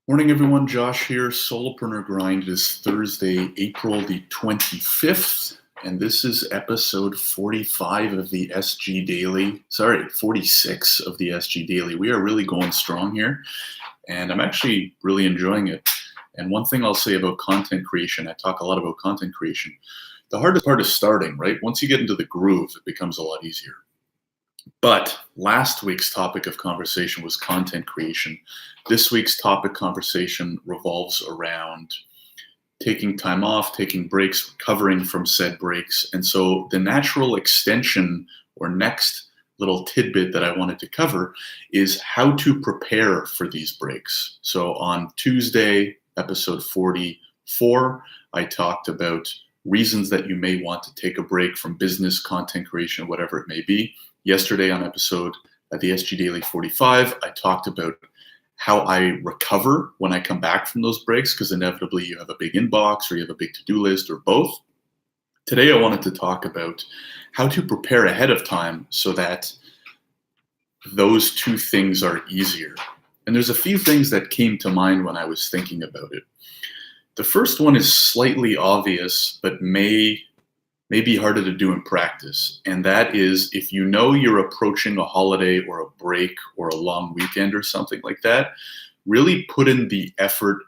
Morning, everyone. Josh here. Solopreneur Grind. It is Thursday, April the 25th, and this is episode 45 of the SG Daily. 46 of the SG Daily. We are really going strong here, and I'm actually really enjoying it. And one thing I'll say about content creation, I talk a lot about content creation. The hardest part is starting, right? Once you get into the groove, it becomes a lot easier. But last week's topic of conversation was content creation. This week's topic conversation revolves around taking time off, taking breaks, recovering from said breaks. And so the natural extension or next little tidbit that I wanted to cover is how to prepare for these breaks. So on Tuesday, episode 44, I talked about reasons that you may want to take a break from business, content creation, whatever it may be. Yesterday on episode at the SG Daily 45, I talked about how I recover when I come back from those breaks, because inevitably you have a big inbox or you have a big to-do list or both. Today I wanted to talk about how to prepare ahead of time so that those two things are easier. And there's a few things that came to mind when I was thinking about it. The first one is slightly obvious, but may be harder to do in practice. And that is, if you know you're approaching a holiday or a break or a long weekend or something like that, really put in the effort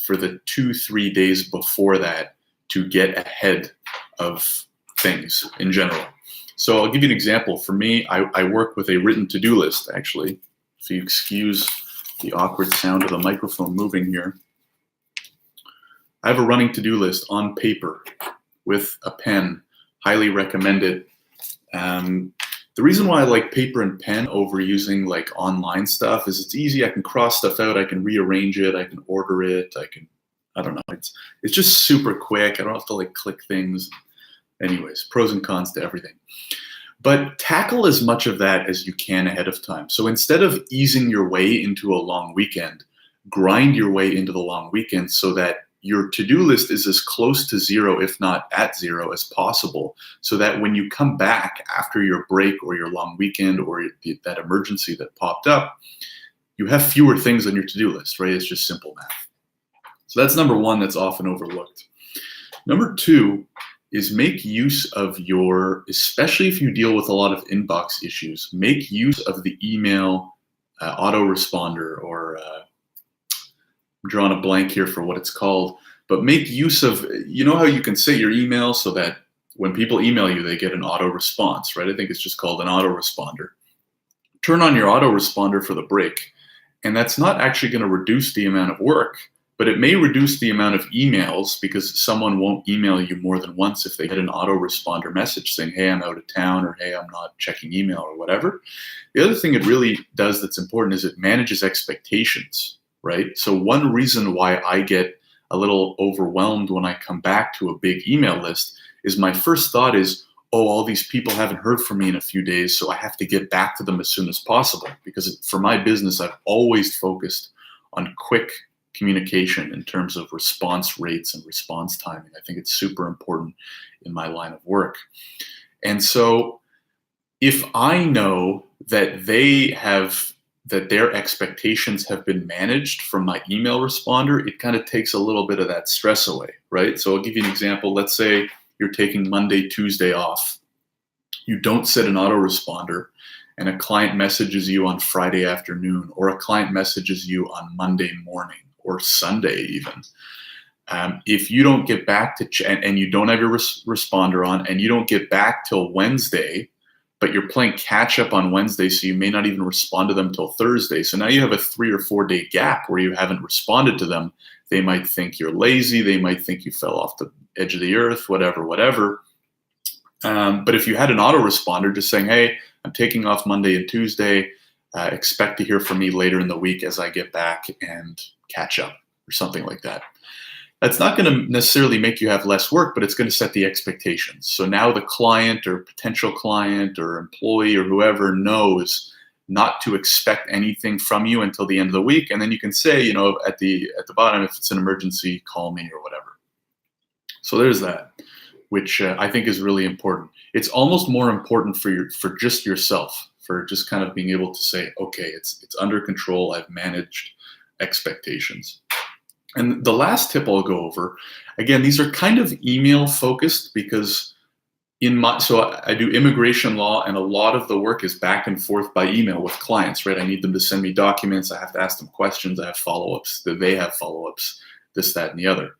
for the 2-3 days before that to get ahead of things in general. So I'll give you an example. For me, I work with a written to-do list, actually. If you excuse the awkward sound of the microphone moving here. I have a running to-do list on paper with a pen. Highly recommend it. The reason why I like paper and pen over using like online stuff is it's easy. I can cross stuff out. I can rearrange it. I can order it. I don't know. It's just super quick. I don't have to like click things. Anyways, pros and cons to everything. But tackle as much of that as you can ahead of time. So instead of easing your way into a long weekend, grind your way into the long weekend so that your to-do list is as close to zero, if not at zero, as possible, so that when you come back after your break or your long weekend or that emergency that popped up, you have fewer things on your to-do list, right? It's just simple math. So that's number one that's often overlooked. Number two is make use of especially if you deal with a lot of inbox issues, make use of the email autoresponder or I'm drawing a blank here for what it's called, but make use of, you know how you can set your email so that when people email you, they get an auto response, right? I think it's just called an autoresponder. Turn on your autoresponder for the break. And that's not actually going to reduce the amount of work, but it may reduce the amount of emails because someone won't email you more than once if they get an autoresponder message saying, hey, I'm out of town, or hey, I'm not checking email, or whatever. The other thing it really does that's important is it manages expectations. Right? So one reason why I get a little overwhelmed when I come back to a big email list is my first thought is, oh, all these people haven't heard from me in a few days, so I have to get back to them as soon as possible. Because for my business, I've always focused on quick communication in terms of response rates and response timing. I think it's super important in my line of work. And so if I know that their expectations have been managed from my email responder, it kind of takes a little bit of that stress away, right? So I'll give you an example. Let's say you're taking Monday, Tuesday off. You don't set an autoresponder, and a client messages you on Friday afternoon, or a client messages you on Monday morning, or Sunday even. If you don't get back to and you don't have your responder on, and you don't get back till Wednesday, but you're playing catch up on Wednesday, so you may not even respond to them till Thursday. So now you have a 3 or 4 day gap where you haven't responded to them. They might think you're lazy. They might think you fell off the edge of the earth, whatever. But if you had an autoresponder just saying, hey, I'm taking off Monday and Tuesday, expect to hear from me later in the week as I get back and catch up or something like that. That's not going to necessarily make you have less work, but it's going to set the expectations. So now the client or potential client or employee or whoever knows not to expect anything from you until the end of the week. And then you can say, at the bottom, if it's an emergency, call me or whatever. So there's that, which I think is really important. It's almost more important for just yourself, for just kind of being able to say, okay, it's under control. I've managed expectations. And the last tip I'll go over, again, these are kind of email focused because so I do immigration law, and a lot of the work is back and forth by email with clients, right? I need them to send me documents. I have to ask them questions. I have follow-ups. They have follow-ups, this, that, and the other.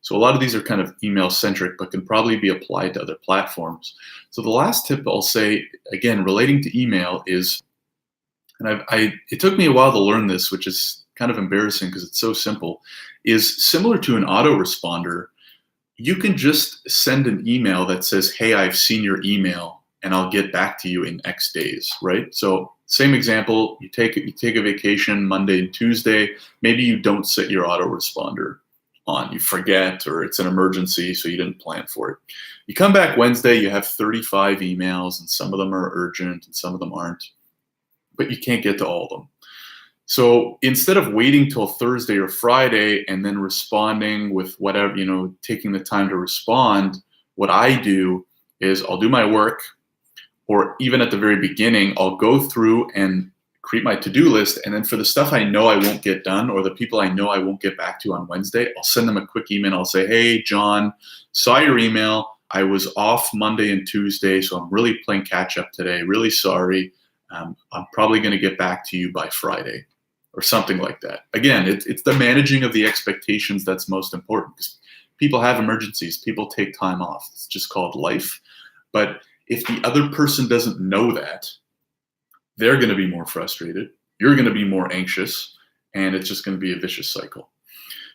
So a lot of these are kind of email centric, but can probably be applied to other platforms. So the last tip I'll say, again, relating to email is, and it took me a while to learn this, which is kind of embarrassing because it's so simple, is similar to an autoresponder. You can just send an email that says, hey, I've seen your email and I'll get back to you in X days, right? So same example, you take a vacation Monday and Tuesday, maybe you don't set your autoresponder on, you forget, or it's an emergency, so you didn't plan for it. You come back Wednesday, you have 35 emails, and some of them are urgent and some of them aren't, but you can't get to all of them. So instead of waiting till Thursday or Friday and then responding with whatever, taking the time to respond, what I do is I'll do my work, or even at the very beginning, I'll go through and create my to-do list. And then for the stuff I know I won't get done, or the people I know I won't get back to on Wednesday, I'll send them a quick email. I'll say, hey, John, saw your email. I was off Monday and Tuesday, so I'm really playing catch up today. Really sorry. I'm probably going to get back to you by Friday, or something like that. Again, it's the managing of the expectations that's most important, because people have emergencies. People take time off. It's just called life. But if the other person doesn't know that, they're going to be more frustrated. You're going to be more anxious, and it's just going to be a vicious cycle.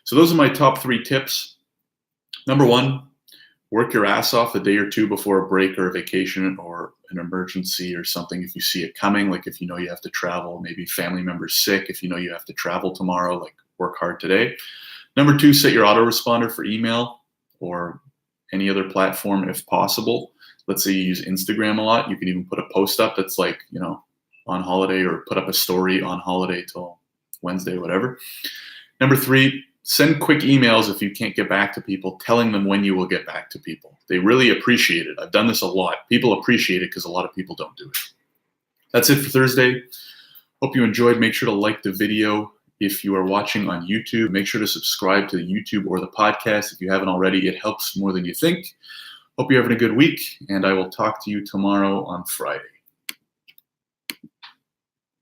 So those are my top 3 tips. Number 1, work your ass off a day or 2 before a break or a vacation or an emergency or something. If you see it coming, like if you know you have to travel, maybe family member's sick, if you know you have to travel tomorrow, like work hard today. Number 2, set your autoresponder for email or any other platform if possible. Let's say you use Instagram a lot. You can even put a post up that's like, on holiday, or put up a story on holiday till Wednesday, whatever. Number 3, send quick emails if you can't get back to people, telling them when you will get back to people. They really appreciate it. I've done this a lot. People appreciate it because a lot of people don't do it. That's it for Thursday. Hope you enjoyed. Make sure to like the video. If you are watching on YouTube, make sure to subscribe to the YouTube or the podcast. If you haven't already, it helps more than you think. Hope you're having a good week, and I will talk to you tomorrow on Friday.